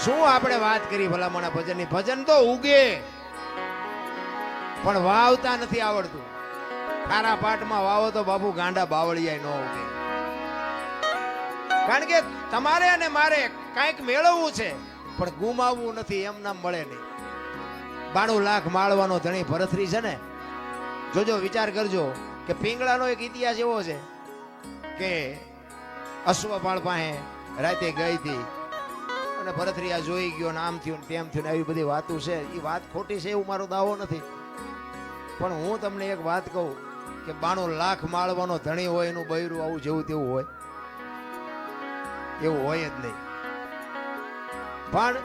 શું આપણે વાત કરી ભલામણા ભજનની? ભજન તો ઉગે પણ વાવતા નથી આવડતું. ખારા પાટમાં વાવો તો બાપુ ગાંડા બાવળિયા ન ઉગે. કારણ કે તમારે અને મારે કંઈક મેળવવું છે પણ ગુમાવવું નથી, એમ નામ મળે નહીં. 92 લાખ માળવાનો ધણી ભરથરી છે ને, જોજો વિચાર કરજો કે પિંગળાનો એક ઇતિહાસ એવો છે કે અશ્વપાળ પાસે રાતે ગઈ હતી અને ભરથરિયા જોઈ ગયો ને આમ થયું ને તેમ થયું ને આવી બધી વાતો છે. એ વાત ખોટી છે એવું મારો દાવો નથી, પણ હું તમને એક વાત કહું કે 92 લાખ માળવાનો ધણી હોય એનું બૈરું આવું જેવું તેવું હોય? એવું હોય જ નહીં. પણ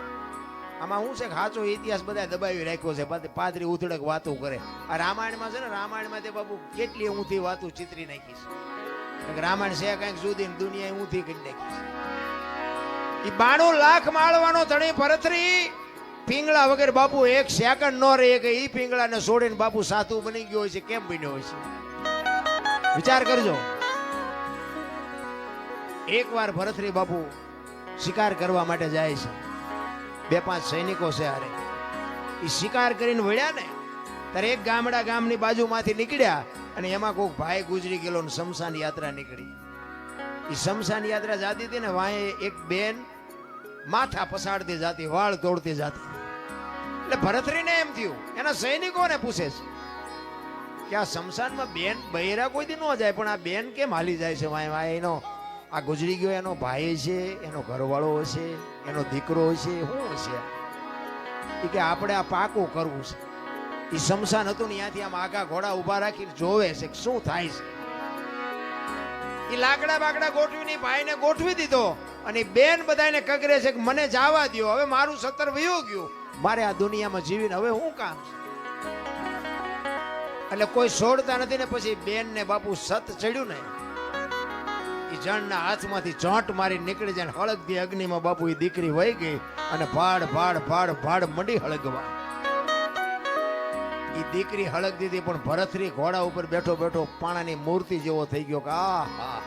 આમાં શું છે કે સાચો ઇતિહાસ બધા દબાવી રાખ્યો છે. પાદરી ઉથડક વાતો કરે. આ રામાયણમાં છે ને, રામાયણમાં તે બાપુ કેટલી ઊંધી વાતો ચિતરી નાખી છે. રામાયણ છે કઈક જુદી, દુનિયા ઊંધી કરી નાખી છે. એ 92 લાખ માળવાનો ધણી ભરથરી પિંગળા વગર બાપુ એક સેકન્ડ ન રહે કે ઈ પિંગળાને છોડીને બાપુ સાધુ બની ગયો હોય છે. કેમ બન્યો હોય છે? વિચાર કરજો. એકવાર ભરથરી બાપુ શિકાર કરવા માટે જાય છે. 2-5 સૈનિકો છે હારે. એ શિકાર કરીને વળ્યા ને ત્યારે એક ગામની બાજુમાંથી નીકળ્યા અને એમાં કોઈક ભાઈ ગુજરી ગયેલો ને શમશાન યાત્રા નીકળી. એ શમશાન યાત્રા જાતી હતી ને, વાંહે એક બેન માથા પસાડતી જાતી, વાળ તોડતી જાતી. એટલે ભરથરીને એમ થયું, એના સૈનિકોને પૂછે છે કે આ શમશાનમાં બેન બૈરા કોઈ દી ન જાય, પણ આ બેન કેમ હાલી જાય છે? વાંહે એનો આ ગુજરી ગયો એનો ભાઈ છે, એનો ઘરવાળો હશે, એનો દીકરો હશે, શું હશે? એ કે આપણે આ પાકું કરવું છે. એ શમશાન હતું ને ત્યાંથી આમ આગા ઘોડા ઉભા રાખીને જોવે છે કે શું થાય છે. એ લાકડા બાકડા ગોઠવીને ભાઈને ગોઠવી દીધો અને બેન બધાને કગરે છે કે મને જવા દો, હવે મારું 17 વયું ગયું, મારે આ દુનિયામાં જીવીને હવે શું કામ છે? એટલે કોઈ છોડતા નથી ને પછી બેન ને બાપુ સત ચડ્યું ને, એ જણના હાથમાંથી ચોંટ મારી નીકળી જાય, હળગતી અગ્નિમાં બાપુ એ દીકરી વહી ગઈ અને ભાડ ભાડ ભાડ ભાડ મંડી હળગવા. એ દીકરી હળગ દીધી પણ ભરથરી ઘોડા ઉપર બેઠો બેઠો પાણાની મૂર્તિ જેવો થઈ ગયો કે આહા,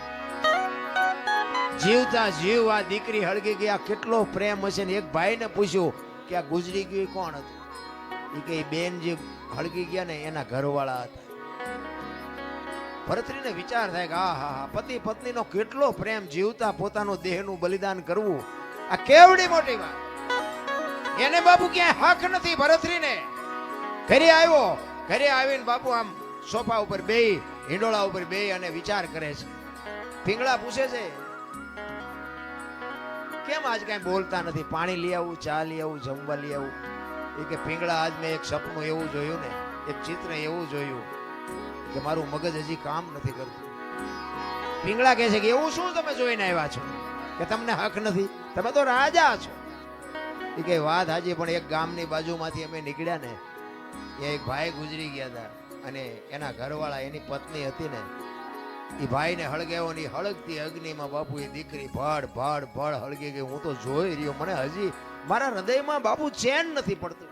જીવતા જીવ આ દીકરી હળગી ગઈ. આ કેટલો પ્રેમ હશે. ને એક ભાઈને પૂછ્યું કે આ ગુજરી ગયું કોણ હતું? એ કે બેન જે હળગી ગયા ને એના ઘરવાળા હતા. ભરથરીને વિચાર થાય કે આહા, પતિ પત્નીનો કેટલો પ્રેમ, જીવતા પોતાનું દેહનું બલિદાન કરવું, આ કેવડી મોટી વાત. એને બાપુ ક્યાંય હક નથી. ભરથરીને ઘરે આવ્યો, ઘરે આવીને બાપુ આમ સોફા ઉપર બેહી, હિંડોળા ઉપર બેહી અને વિચાર કરે છે. પિંગળા પૂછે છે કેમ આજ કઈ બોલતા નથી? પાણી લઈ આવું, ચા લઈ આવું, જમવા લઈ આવું? એ કે પિંગળા આજ મેં એક સપનું એવું જોયું ને, એક ચિત્ર એવું જોયું કે મારું મગજ હજી કામ નથી કરતું. પિંગળા કહે છે કે એવું શું તમે જોઈને આવ્યા છો કે તમને હક નથી? તમે તો રાજા છો. એ કે વાત હાજી, પણ એક ગામની બાજુમાંથી અમે નીકળ્યા ને, એ એક ભાઈ ગુજરી ગયા હતા અને એના ઘરવાળા, એની પત્ની હતી ને, એ ભાઈને હળગાવ્યો ને હળગતી અગ્નિમાં બાપુ એ દીકરી ભડ ભડ ભડ હળગી ગઈ. હું તો જોઈ રહ્યો, મને હજી મારા હૃદયમાં બાપુ ચેન નથી પડતું.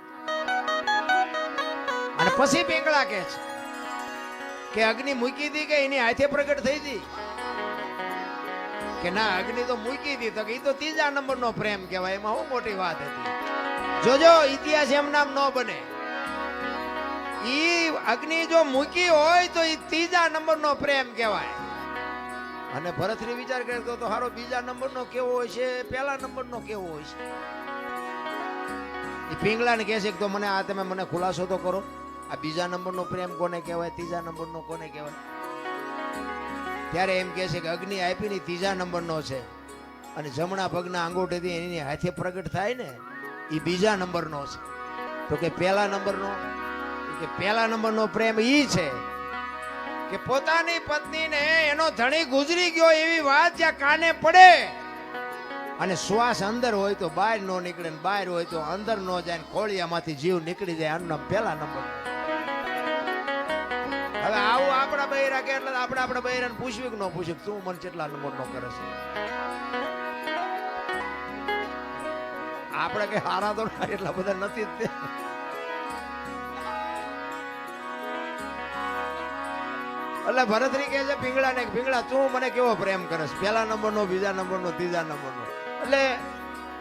અને પછી પિંગળા કહે છે કે અગ્નિ મૂકી હતી કે એની હાથે પ્રગટ થઈ હતી? કે ના, અગ્નિ તો મૂકી હતી. તો એ તો 3જા નંબરનો પ્રેમ કહેવાય, એમાં શું મોટી વાત હતી? જોજો, ઇતિહાસ એમ નામ ન બને. ઈ અગ્નિ જો મૂકી હોય તો એ 3જા નંબરનો પ્રેમ કહેવાય. અને ભરથરી વિચાર કરતો તો હારો 2જા નંબરનો કેવો હોય છે, 1લા નંબરનો કેવો હોય છે? એ પિંગળાને કહે છે કે તો મને આ તમે મને ખુલાસો તો કરો, આ 2જા નંબરનો પ્રેમ કોને કહેવાય, 3જા નંબરનો કોને કહેવાય? ત્યારે એમ કહે છે કે અગ્નિ આપી ની 3જા નંબરનો છે અને જમણા પગના અંગૂઠેથી એની હાથે પ્રગટ થાય ને, એ 2જા નંબરનો છે. તો કે 1લા નંબરનો? કે 1લા નંબરનો પ્રેમ ઈ છે કે પોતાની પત્નીને એનો ધણી ગુજરી ગયો એવી વાત જ્યાં કાને પડે અને શ્વાસ અંદર હોય તો બહાર નો નીકળે, ને બહાર હોય તો અંદર નો જાય, ને ખોળિયામાંથી જીવ નીકળી જાય, આનું નામ 1લા નંબર. હવે આવું આપણા બૈરા કે એટલે આપણા બૈરાને પૂછ્યું કે ન પૂછ્યું તું મને કેટલા નંબરનો કરે છે? આપણે કે હારા તો એટલા બધા નથી જ તે. એટલે ભરથરી કહે છે પિંગળા ને, પિંગળા તું મને કેવો પ્રેમ કરસ? 1લા નંબરનો, 2જા નંબરનો, 3જા નંબરનો? એટલે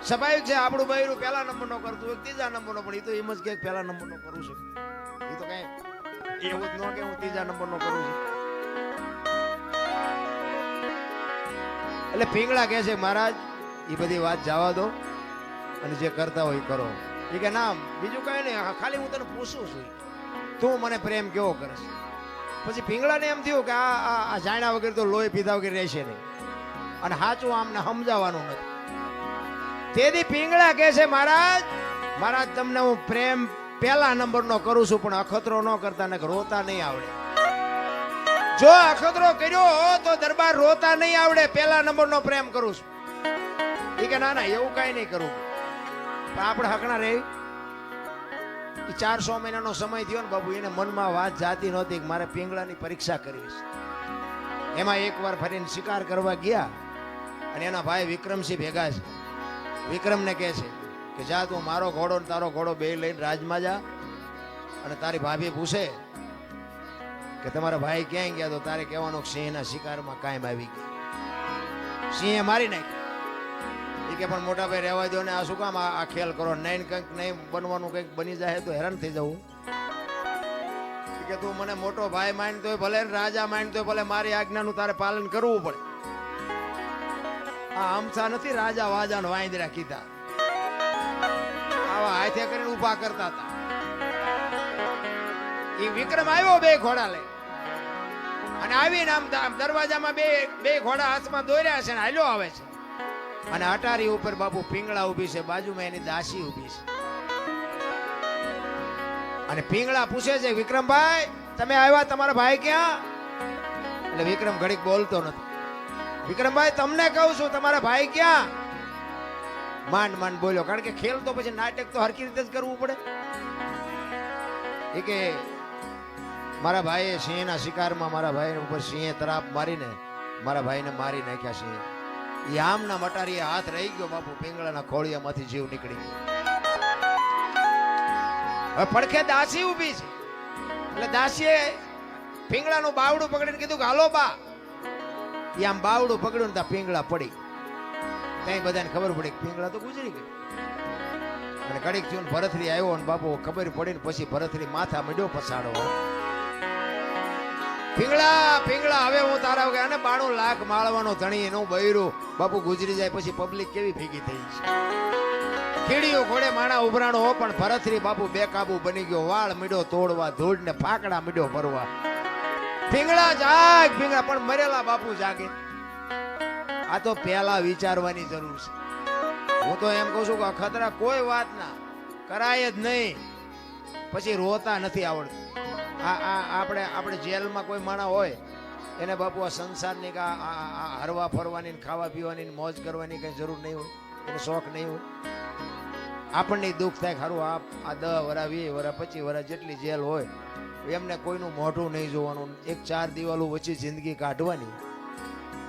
સ્વાભાવિક છે આપણું બૈરું પહેલા નંબરનો કરતું હોય ત્રીજા નંબરનો, પણ એ તો એમ જ કે પહેલા નંબરનો કરું છું. એ તો કઈ એવું જ ન કે હું ત્રીજા નંબરનો કરું છું. એટલે પીંગળા કહે છે મહારાજ એ બધી વાત જવા દો અને જે કરતા હોય કરો. એ કે ના બીજું કઈ નહીં, ખાલી હું તને પૂછું છું તું મને પ્રેમ કેવો કરશ. પછી પીંગળાને એમ થયું કે આ જાણ્યા વગર તો લોહી પીધા વગર રહેશે નહીં અને સાચું આમને સમજાવવાનું નથી. તેથી પીંગળા કહે છે મહારાજ મહારાજ તમને હું પ્રેમ પહેલા નંબરનો કરું છું, પણ અખતરો ન કરતા ને રોતા નહીં આવડે. જો અખતરો કર્યો તો દરબાર રોતા નહીં આવડે. પહેલા નંબરનો પ્રેમ કરું છું. એ કે ના ના એવું કઈ નહીં કરું. પણ આપણે હકણા રહી 400 મહિનાનો સમય થયો ને બાબુ, એને મનમાં વાત જાતી નહોતી કે મારે પીંગળાની પરીક્ષા કરવી છે. એમાં એકવાર ફરીને શિકાર કરવા ગયા અને એના ભાઈ વિક્રમસિંહ ભેગા છે. વિક્રમને કહે છે કે જા તું મારો ઘોડો ને તારો ઘોડો બે લઈને રાજમાં જા અને તારી ભાભી પૂછે કે તમારા ભાઈ ક્યાંય ગયા તો તારે કહેવાનું સિંહના શિકારમાં કાયમ આવી ગયા, સિંહે મારી નાખી. એ કે પણ મોટા ભાઈ રહેવા દો ને, આ શું કામ આ ખેલ કરો, નહીં કંઈક નહીં બનવાનું કંઈક બની જાય તો હેરાન થઈ જવું. કે તું મને મોટો ભાઈ માનતો હોય ભલે, રાજા માનતો હોય ભલે, મારી આજ્ઞાનું તારે પાલન કરવું પડે. આ અમથા નથી રાજા વાજા ને વાંદરા કીધા, આવા હાથે કરીને ઉભા કરતા હતા. એ વિક્રમ આવ્યો બે ઘોડા લઈ અને આવીને આમ દરવાજામાં બે ઘોડા હાથમાં દોર્યા છે ને હાલ્યો આવે છે. અને અટારી ઉપર બાપુ પીંગળા ઉભી છે, બાજુમાં એની દાસી ઉભી છે. અને પીંગળા પૂછે છે વિક્રમભાઈ તમે આવ્યા, તમારા ભાઈ ક્યાં? એટલે વિક્રમ ઘડીક બોલતો નથી. વિક્રમભાઈ તમને કહું છું તમારા ભાઈ ક્યાં? માંડ માંડ બોલ્યો, કારણ કે ખેલ તો પછી નાટક તો હરકી રીતે જ કરવું પડે. એ કે મારા ભાઈએ સિંહના શિકારમાં મારા ભાઈ ઉપર સિંહે તરાપ મારીને મારા ભાઈને મારી નાખ્યા. સિંહે યામના મટારીએ હાથ રહી ગયો બાપુ, પીંગળાના ખોળિયામાંથી જીવ નીકળી ગયો. હવે પડખે દાસી ઊભી છે એટલે દાસીએ પીંગળાનું બાવડું પકડીને કીધું કે હાલો બા. એ આમ બાવડું પકડ્યું ને ત્યાં પીંગળા પડી. કઈ બધાને ખબર પડી કે પીંગળા તો ગુજરી ગઈ. અને કડીક થયું ભરથરી આવ્યો ને બાપુ ખબર પડી ને પછી ભરથરી માથા મીડ્યો પસાડો. પીંગળા પીંગળા હવે હું તારા વગર, અને 92 લાખ માળવાનો ધણી એનું બૈરું બાપુ ગુજરી જાય પછી પબ્લિક કેવી ભેગી થઈ છે. કીડીઓ ઘોડે માણા ઉભરાણો હો, પણ ભરથરી બાપુ બેકાબુ બની ગયો. વાળ મીડ્યો તોડવા, ધૂળ ને ફાકડા મીડ્યો ભરવા. પીંગળા જાગ પીંગળા, પણ મરેલા બાપુ જાગે. આ તો પહેલા વિચારવાની જરૂર છે. હું તો એમ કહું છું કે અખતરા કોઈ વાત ના કરાય જ નહીં, પછી રોતા નથી આવડતું. આપણે જેલમાં કોઈ માણા હોય એને બાપુ આ સંસારની કે હરવા ફરવાની ખાવા પીવાની મોજ કરવાની કઈ જરૂર નહીં હોય, એને શોખ નહીં હોય. આપણને દુઃખ થાય ખરું આ 10 વરા 20 વરા 25 વરા જેટલી જેલ હોય એમને કોઈનું મોઢું નહીં જોવાનું, 1-4 દિવાલો વચ્ચે જિંદગી કાઢવાની.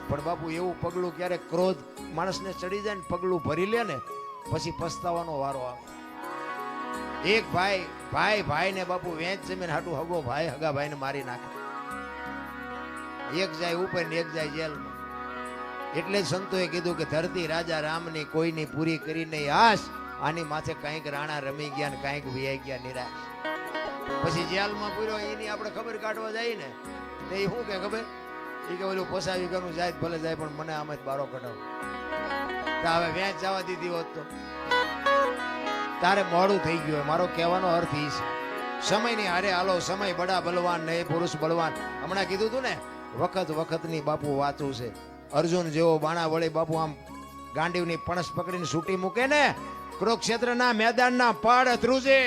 પણ બાપુ એવું પગલું ક્યારેક ક્રોધ માણસને ચડી જાય ને પગલું ભરી લે ને પછી પસ્તાવાનો વારો આવે. એક ભાઈ ને બાપુ વેચ જમીન હાટું હગો ભાઈ હગા ભાઈને મારી નાખે. એક જાય ઉપર ને એક જાય જેલમાં. એટલે જ સંતોએ કીધું કે ધરતી રાજા રામની કોઈની પૂરી કરી નહીં આશ, આની માથે કંઈક રાણા રમી ગયા ને કંઈક વિયાઈ ગયા નિરાશ. પછી જેલમાં પૂર્યો એની આપણે ખબર કાઢવા જાય ને તો એ શું કે ખબર, એ કે ઓલું પોસાવી ગયું જાય ભલે જાય પણ મને આમ જ બારો કઢાવ. હવે વેચ જવા દીધી હોત તો તારે મોડું થઈ ગયું. મારો કહેવાનો અર્થ એ છે સમયની હારે હાલો. સમય બડા બલવાન નહીં પુરુષ બળવાન. હમણાં કીધું તું ને વખતની બાપુ વાતું છે. અર્જુન જેવો બાણા વળે બાપુ આમ ગાંડીવની પણસ પકડીને છૂટી મૂકે ને કુરુક્ષેત્રના મેદાનના પડ ધ્રુજે.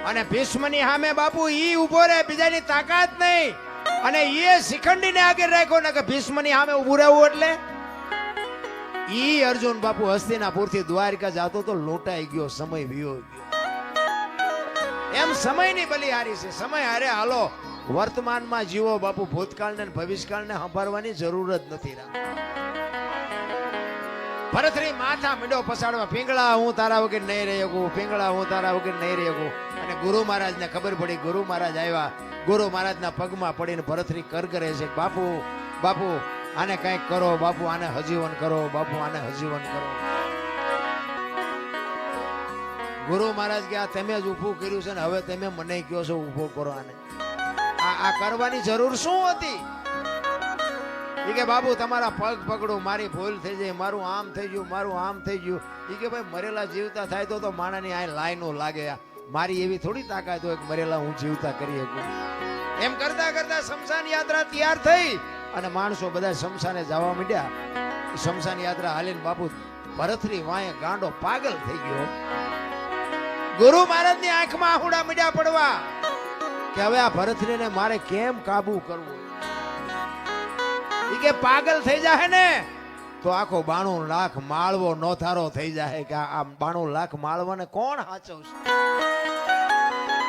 અને ભીષ્મની સામે બાપુ ઈ ઉભો રહે, બીજાની તાકાત નહીં. અને એ શિખંડીને આગળ રાખ્યો ને કે ભીષ્મની સામે ઉભું રહેવું એટલે ઈ અર્જુન બાપુ હસ્તિનાપુરથી દ્વારકા જતો તો લૂંટાઈ ગયો, સમય વિયો ગયો. એમ સમયની બલિહારી છે. સમય હારે હાલો. વર્તમાનમાં જીવો બાપુ, ભૂતકાળને ભવિષ્યકાળને સંભાળવાની જરૂર જ નથી. ભરથરી માથા મીડો પસાડવા, પીંગળા હું તારા વગર નહીં રહી શકું, પીંગળા હું તારા વગર નહીં રહી શકું. અને ગુરુ મહારાજને ખબર પડી. ગુરુ મહારાજ આવ્યા, ગુરુ મહારાજના પગમાં પડીને ભરથરી કરગરે છે, બાપુ આને કંઈક કરો બાપુ, આને હજીવન કરો બાપુ, આને હજીવન કરો. ગુરુ મહારાજ કે આ તમે જ ઊભું કર્યું છે ને હવે તમે મને કહો છો ઊભો કરો આને. આ કરવાની જરૂર શું હતી? એ કે બાપુ તમારા પગ પકડું, મારી ભૂલ થઈ જાય, મારું આમ થઈ ગયું, મારું આમ થઈ ગયું. એ કે ભાઈ મરેલા જીવતા થાય તો માણાની આ લાઈનો લાગે. મારી એવી થોડી તાકાત હોય કે મરેલા હું જીવતા કરી શકું. એમ કરતા કરતા શમશાન યાત્રા તૈયાર થઈ અને માણસો બધા શમશાને જવા માંડ્યા. શમશાન યાત્રા હાલીને બાપુ ભરથરી વાંહે ગાંડો પાગલ થઈ ગયો. ગુરુ મહારાજની આંખમાં આહુડા મીડ્યા પડવા કે હવે આ ભરથરીને મારે કેમ કાબુ કરવો. ઈ કે પાગલ થઈ જાય ને તો આખો 92 લાખ માળવો નોથારો થઈ જાય કે આ 92 લાખ માળવાને કોણ હાચવશે.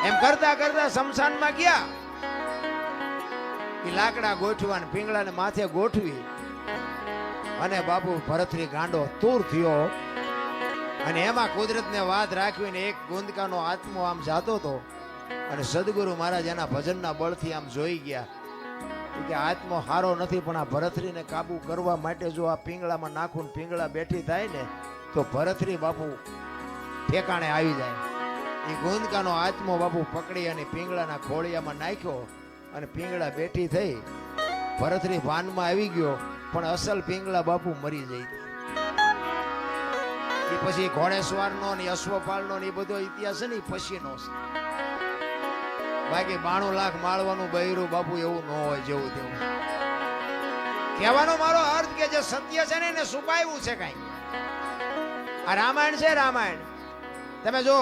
એમ કરતા કરતા શમશાનમાં ગયા. ઈ લાકડા ગોઠવા ને પીંગળાને માથે ગોઠવી અને બાપુ ભરથરી ગાંડો તૂર થયો. અને એમાં કુદરતને વાત રાખવીને એક ગુંદકાનો આત્મો આમ જાતો હતો અને સદગુરુ મહારાજ એના ભજનના બળથી આમ જોઈ ગયા કે આત્મો હારો નથી, પણ આ ભરથરીને કાબુ કરવા માટે જો આ પીંગળામાં નાખું પીંગળા બેઠી થાય ને તો ભરથરી બાપુ ઠેકાણે આવી જાય. એ ગુંદકાનો આત્મો બાપુ પકડી અને પીંગળાના ખોળિયામાં નાખ્યો અને પીંગળા બેઠી થઈ. ભરથરી ભાનમાં આવી ગયો પણ અસલ પીંગળા બાપુ મરી જઈ. એ પછી ઘોડેસવારનો ને અશ્વપાલનો ને એ બધો ઇતિહાસ છે ને એ પછીનો છે. બાકી 92 લાખ માળવાનું બૈરું બાપુ એવું ન હોય જેવું તેવું. કહેવાનો મારો અર્થ કે જે સત્ય છે ને એને છુપાવ્યું છે કઈ. આ રામાયણ છે, રામાયણ તમે જો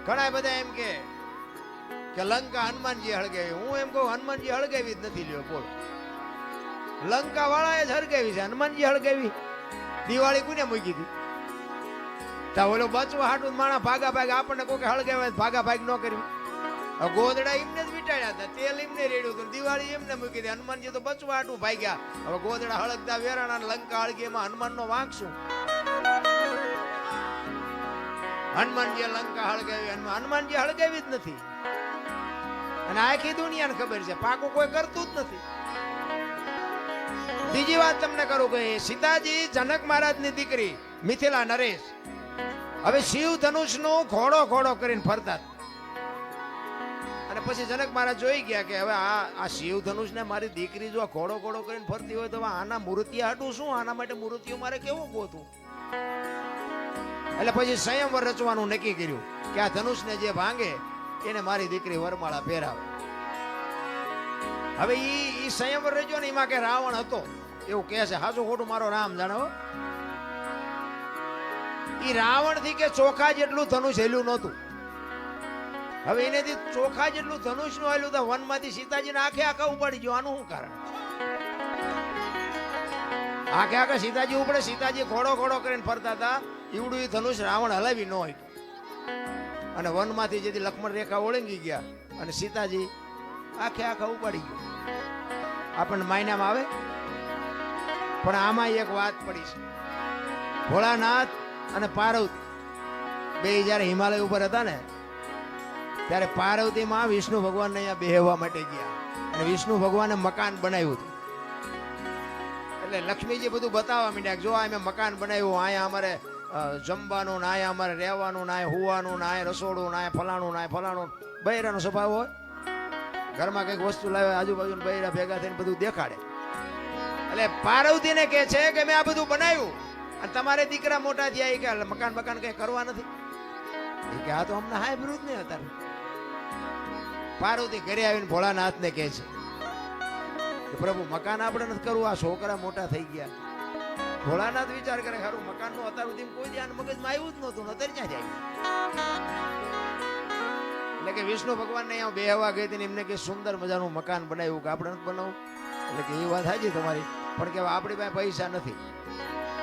ઘણા બધા એમ કે લંકા હનુમાનજી હળગાવી. હું એમ કહું હનુમાનજી હળગાવી જ નથી. લ્યો બોલો, લંકા વાળાએ જ હળગાવી છે, હનુમાનજી હળગાવી. દિવાળી કોને મૂકી હતી? ઓલો બચવા હાટું માણા ભાગા ભાગ આપણને કોઈ હળગાવે ભાગા ભાગ ન કર્યું. ગોદડા એમને જ વીટાડ્યા હતા, તેલ એમને રેડ્યું હતું, દિવાળી એમને મૂકી હતી. હનુમાનજી તો બચવા હાટું ભાગ્યા. હવે ગોદડા હળગતા વેરાણા લંકા હળગી એમાં હનુમાન નો વાંક શું? હનુમાનજી લંકા હળગાવી, હનુમાનજી હળગાવી જ નથી. અને આખી દુનિયાને ખબર છે પાકું કોઈ કરતું જ નથી. બીજી વાત તમને કરું કે સીતાજી જનક મહારાજની દીકરી મિથિલા નરેશ હવે શિવ ધનુષ નું ઘોડો ઘોડો કરીને ફરતા. અને પછી જનક મહારાજ જોઈ ગયા કે હવે આ શિવ ધનુષ ને મારી દીકરી જો ઘોડો ઘોડો કરીને ફરતી હોય તો આના મૂર્તિયા હાટું શું? આના માટે મૂર્તિઓ મારે કેવું ગોતું? એટલે પછી સંયમવર રચવાનું નક્કી કર્યું કે આ ધનુષ ને જે ભાંગે એને મારી દીકરી વરમાળા પહેરાવે. હવે ઈ સંયમવર રચ્યો ને એમાં કે રાવણ હતો એવું કહે છે. હાચું ખોટું મારો રામ જાણે. ઈ રાવણ થી કે ચોખા જેટલું ધનુષ હેલ્યું નહોતું. હવે એનેથી ચોખા જેટલું ધનુષ નું હેલ્યું તો વનમાંથી સીતાજીને આખે આખા ઉપાડી ગયો. આનું શું કારણ? આખે આખા સીતાજી ઉપડે. સીતાજી ઘોડો ઘોડો કરીને ફરતા હતા. ઈવડું એ ધનુષ રાવણ હલાવી ન હોય. અને વનમાંથી જેથી લક્ષ્મણ રેખા ઓળંગી ગયા અને સીતાજી આખે આખા ઉપાડી ગયો. આપણને માયનામાં આવે. પણ આમાં એક વાત પડી છે. ભોળાનાથ અને પાર્વતી બે જયારે હિમાલય ઉપર હતા ને ત્યારે પાર્વતી માં વિષ્ણુ ભગવાનને અહીંયા બેહવા માટે ગયા અને વિષ્ણુ ભગવાને મકાન બનાવ્યું હતું. એટલે લક્ષ્મીજી બધું બતાવવા માંડ્યા જો આ મેં મકાન બનાવ્યું, અહીંયા અમારે જમવાનું ને અહીંયા અમારે રહેવાનું ને અહીંયા હુવાનું ને અહીંયા રસોડું ને અહીંયા ફલાણું ને અહીંયા ફલાણું. બૈરાનો સ્વભાવ હોય, ઘરમાં કઈક વસ્તુ લાવે આજુબાજુ બૈરા ભેગા થઈને બધું દેખાડે. એટલે પાર્વતીને કે છે કે મેં આ બધું બનાવ્યું અને તમારે દીકરા મોટા થયા કે મકાન મકાન કઈ કરવા નથી. કે આ તો અમને હાય વિરુદ્ધ નહીં હતા. પાર્વતી ઘરે આવીને ભોળાનાથ ને કે છે કે પ્રભુ મકાન આપણે નથી કરવું, આ છોકરા મોટા થઈ ગયા. ભોળાનાથ વિચાર કરે ખરું મકાન નું અત્યાર સુધી કોઈ ધ્યાન મગજમાં આવ્યું જ નહોતું, અત્યારે ક્યાં જાય. એટલે કે વિષ્ણુ ભગવાન ને અહીંયા બેહવા ગઈ હતી એમને કે સુંદર મજાનું મકાન બનાવ્યું કે આપણે નથી બનાવું. એટલે કે એ વાત સાચી તમારી, પણ કે આપણી પાસે પૈસા નથી.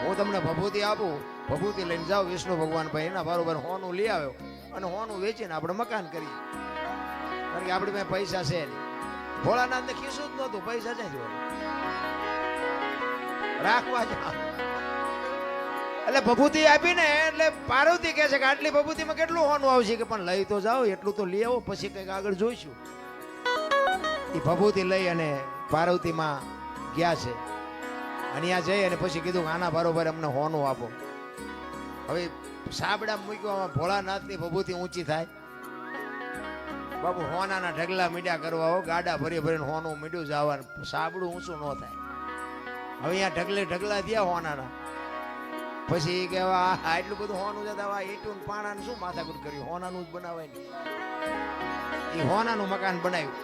હું તમને ભભૂતિ આપું, ભભૂતિ લઈને જાઓ વિષ્ણુ ભગવાન ભાઈ એના બરોબર હોનું લઈ આવ્યો અને હોનું વેચીને આપણે મકાન કરીએ. કારણ કે આપણી પાસે પૈસા છે નહીં. ભોળાનાથ ને ખીસું જ નહોતું, પૈસા ક્યાંથી હોય રાખવા જ. એટલે ભભૂતિ આપીને એટલે પાર્વતી કહે છે કે આટલી ભભૂતિમાં કેટલું હોનું આવશે? કે પણ લઈ તો જાઓ, એટલું તો લઈ આવો, પછી કંઈક આગળ જોઈશું. એ ભભૂતિ લઈ અને પાર્વતીમાં ગયા છે. અને ત્યાં જઈ અને પછી કીધું કે આના બરોબર અમને હોનું આપો. હવે સાબડા મૂક્યો, ભોળાનાથની ભભૂતિ ઊંચી થાય. બાપુ હોનાના ઢગલા મીડ્યા કરવા હો, ગાડા ભરી ભરીને હોનું મીડ્યું જવાનું, સાબડું ઊંચું ન થાય. હવે અહીંયા ઢગલે ઢગલા થયા હોનાના. પછી કે એટલું બધું હોનું જતા ઈટું પાણાનું શું માથાકૂટ કર્યું, હોનાનું જ બનાવાય ને. એ હોનાનું મકાન બનાવ્યું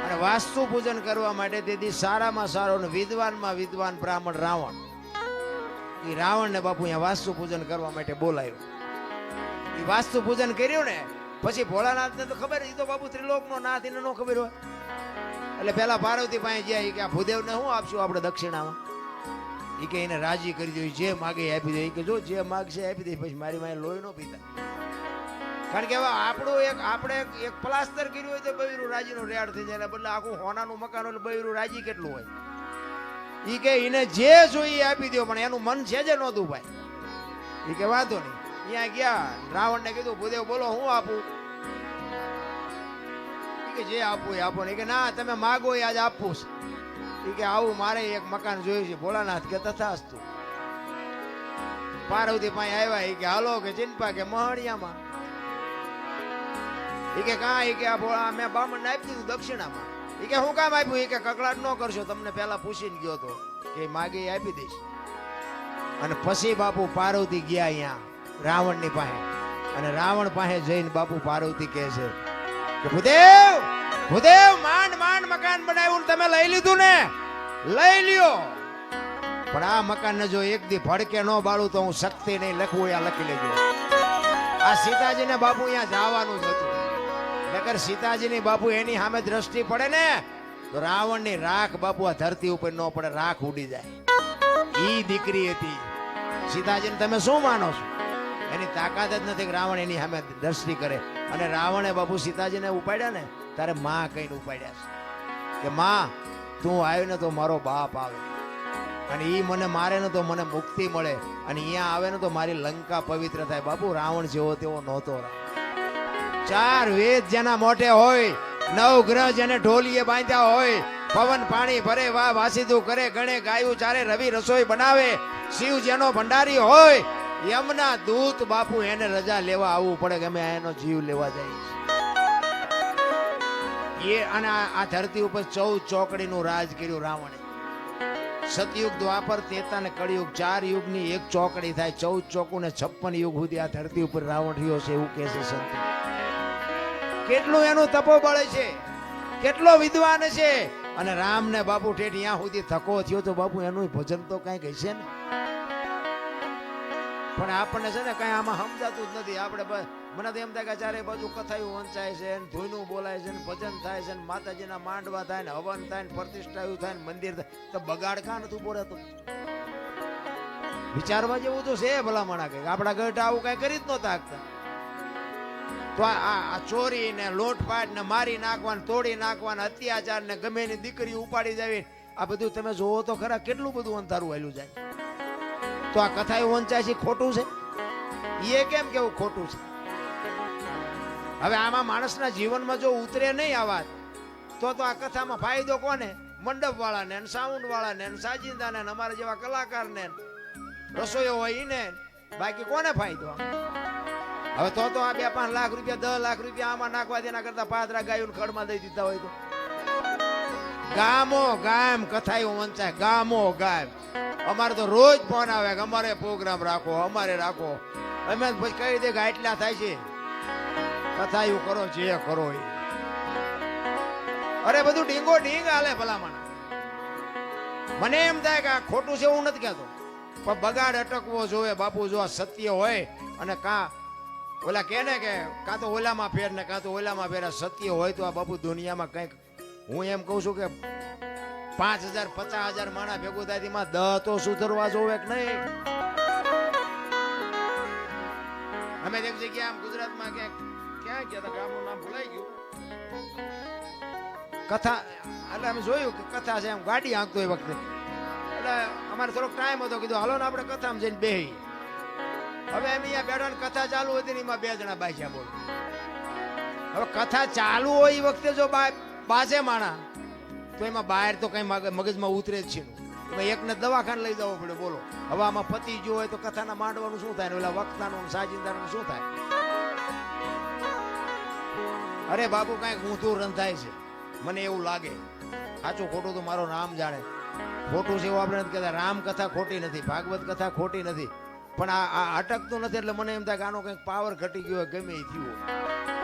અને વાસ્તુ પૂજન કરવા માટે તેથી સારામાં સારો ને વિદ્વાનમાં વિદ્વાન બ્રાહ્મણ રાવણ, એ રાવણને બાપુ અહીંયા વાસ્તુ પૂજન કરવા માટે બોલાયો. એ વાસ્તુ પૂજન કર્યું ને પછી ભોળાનાથને તો ખબર, એ તો બાપુ ત્રિલોકનો નાથ, એને ન ખબર હોય. એટલે પેલા પાર્વતી પાસે ગયા કે આ ભૂદેવને શું આપશું આપણે દક્ષિણામાં? એ કે એને રાજી કરી દો, જે માગે આપી દે. કે જો જે માગશે આપી દે, પછી મારી માએ લોહી ન પીતા. કારણ કે હવે આપણે એક પ્લાસ્ટર કર્યું હોય તો બૈરું રાજીનું રેડ થઈ જાય, બદલે આખું હોનાનું મકાન એટલે બૈરું રાજી કેટલું હોય. ઈ કે એને જે જોઈએ આપી દો, પણ એનું મન છે જ નહોતું ભાઈ. ઈ કે વાંધો નહીં. અહીંયા ગયા, રાવણને કીધું ભૂદેવ બોલો હું આપું? ઈ કે જે આપવું એ આપો. ને કે ના તમે માગો એ આજ આપવું છે. ઈ કે આવું મારે એક મકાન જોયું છે. ભોળાનાથ કે તથાસ્તુ. પાર્વતી પાસે આવ્યા. ઈ કે હાલો કે ચિંપા કે મહણિયામાં. ઈ કે કાં? ઈ કે આ ભોળા મેં બામણને આપી દીધું દક્ષિણામાં. ઈ કે હું કામ આપ્યું? ઈ કે કકળાટ ન કરશો, તમને પેલા પૂછીને ગયો તો કે માગે આપી દઈશ. અને પછી બાપુ પાર્વતી ગયા અહીંયા રાવણની પાસે, અને રાવણ પાસે જઈને બાપુ પાર્વતી કહે છે કે ભૂદેવ ભૂદેવ માંડ માંડ મકાન બનાવ્યું, તમે લઈ લીધું ને? લઈ લ્યો, પણ આ મકાન ને જો એક દી ભડકે ન બાળું તો હું શક્તિ નહીં લખવું, અહીંયા લખી લેજો. આ સીતાજીને બાપુ અહીંયા જવાનું જ હતું. નકર સીતાજીની બાપુ એની સામે દ્રષ્ટિ પડે ને તો રાવણની રાખ બાપુ આ ધરતી ઉપર ન પડે, રાખ ઉડી જાય. ઈ દીકરી હતી સીતાજીને. તમે શું માનો છો? એની તાકાત જ નથી કે રાવણ એની સામે દ્રષ્ટિ કરે. અને રાવણે બાપુ સીતાજીને ઉપાડ્યા ને તારે માં કહીને ઉપાડ્યા છે કે માં તું આવ્યો ને તો મારો બાપ આવે, અને ઈ મને મારે ને તો મને મુક્તિ મળે, અને અહીંયા આવે ને તો મારી લંકા પવિત્ર થાય. બાપુ રાવણ જેવો તેવો નહોતો. ચાર વેદ જેના મોઢે હોય, નવ ગ્રહ જેને ઢોલીએ બાંધ્યા હોય, પવન પાણી ભરે વાહ વાસીદું કરે, ગણે ગાયું ચારે, રવિ રસોઈ બનાવે, શિવ જેનો ભંડારી હોય, યમના દૂત બાપુ એને રજા લેવા આવવું પડે કે અમે એનો જીવ લેવા જઈએ. એ અને આ ધરતી ઉપર 14 ચોકડીનું રાજ કર્યું રાવણે. સતયુગ, દ્વાપર, ત્રેતા ને કળિયુગ, 4 યુગની એક ચોકડી થાય. 14 ચોકું ને 56 યુગ સુધી આ ધરતી ઉપર રાવણ રહ્યો છે એવું કહે છે સંત. કેટલું એનું તપોબળ છે, કેટલો વિદ્વાન છે. અને રામને બાપુ ઠેઠ ત્યાં સુધી થકો થયો તો બાપુ એનું ભજન તો કઈક હશે ને. પણ આપણને છે ને કઈ આમાં સમજાતું જ નથી. આપણે મને તો એમ થાય કે ચારે બાજુ કથાયું વંચાય છે, ધૂનું બોલાય છે, ભજન થાય છે, માતાજીના માંડવા થાય ને, હવન થાય ને, પ્રતિષ્ઠા થાય ને, મંદિર થાય, તો બગાડ કાં નતું બોલાતું? વિચારવા જેવું તો છે ભલામણા. કઈક આપણા ગઢ આવું કઈ કરી જ નહોતા શકતા. તો આ ચોરી ને લોટપાટ ને મારી નાખવા ને તોડી નાખવા ને અત્યાચાર ને ગમે એની દીકરી ઉપાડી જાય, આ બધું તમે જોવો તો ખરા કેટલું બધું અંધારું હાલ્યું જાય. તો આ કથા એવું વંચાય છે ખોટું છે? એ કેમ કેવું ખોટું છે? હવે આમાં માણસના જીવનમાં જો ઉતરે નહીં આ વાત તો આ કથામાં ફાયદો કોને? મંડપ વાળાને, સાઉન્ડ વાળાને, સાજિંદાને, અમારા જેવા કલાકારને, રસોઈયો હોય એને, બાકી કોને ફાયદો? હવે તો આ 2-5 લાખ રૂપિયા 10 લાખ રૂપિયા આમાં નાખવા દેના કરતા પાદરા ગાયું ખડમાં દઈ દીધા હોય તો. ગામો ગામ કથાયું વંચાય, ગામો ગામ. અમારે તો રોજ ફોન આવે કે અમારે પ્રોગ્રામ રાખો, અમારે રાખો. અમે પછી કહી દે કે આટલા થાય છે, કથાયું કરો જે કરો એ. અરે બધું ડીંગો ડીંગ હાલે ભલામણ. મને એમ થાય કે આ ખોટું છે હું નથી કહેતો, પણ બગાડ અટકવો જોવે બાપુ. જો આ સત્ય હોય અને કાં ઓલા કે ને કે કાં તો ઓલામાં ફેર ને કાં તો ઓલામાં ફેર, સત્ય હોય તો આ બાપુ દુનિયામાં કંઈક, હું એમ કહું છું કે 5000 50,000 માણા ભેગું થાય તેમાં 10 તો સુધરવા જોવે કે નહીં. અમે એક જગ્યા આમ ગુજરાતમાં ક્યાં ગયા હતા, ગામનું નામ ભૂલાઈ ગયું, કથા એટલે અમે જોયું કે કથા છે, એમ ગાડી હાંકતો એ વખતે. એટલે અમારે થોડોક ટાઈમ હતો, કીધું હાલો ને આપણે કથામાં જઈને બેહી. હવે એમ અહીંયા બેઠા કથા ચાલુ હતી ને એમાં 2 જણા બાજ્યા બોલ. હવે કથા ચાલુ હોય એ વખતે જો બાજે માણા તો એમાં બહાર તો કઈ મગજમાં ઉતરે જ છે. એમાં એકને દવાખાને લઈ જવો પડે. બોલો હવે આમાં પતિ જો હોય તો કથાના માંડવાનું શું થાય ને ઓલા વક્તાનું સાજિંદાનું શું થાય? અરે બાપુ કાંઈક ઊંધું રંધાય છે મને એવું લાગે. સાચું ખોટું તો મારો નામ જાણે. ખોટું છે એવું આપણે નથી કહેતા. રામ કથા ખોટી નથી, ભાગવત કથા ખોટી નથી, પણ આ અટકતું નથી એટલે મને એમ થાય કે આનો કંઈક પાવર ઘટી ગયો ગમે એ થયું.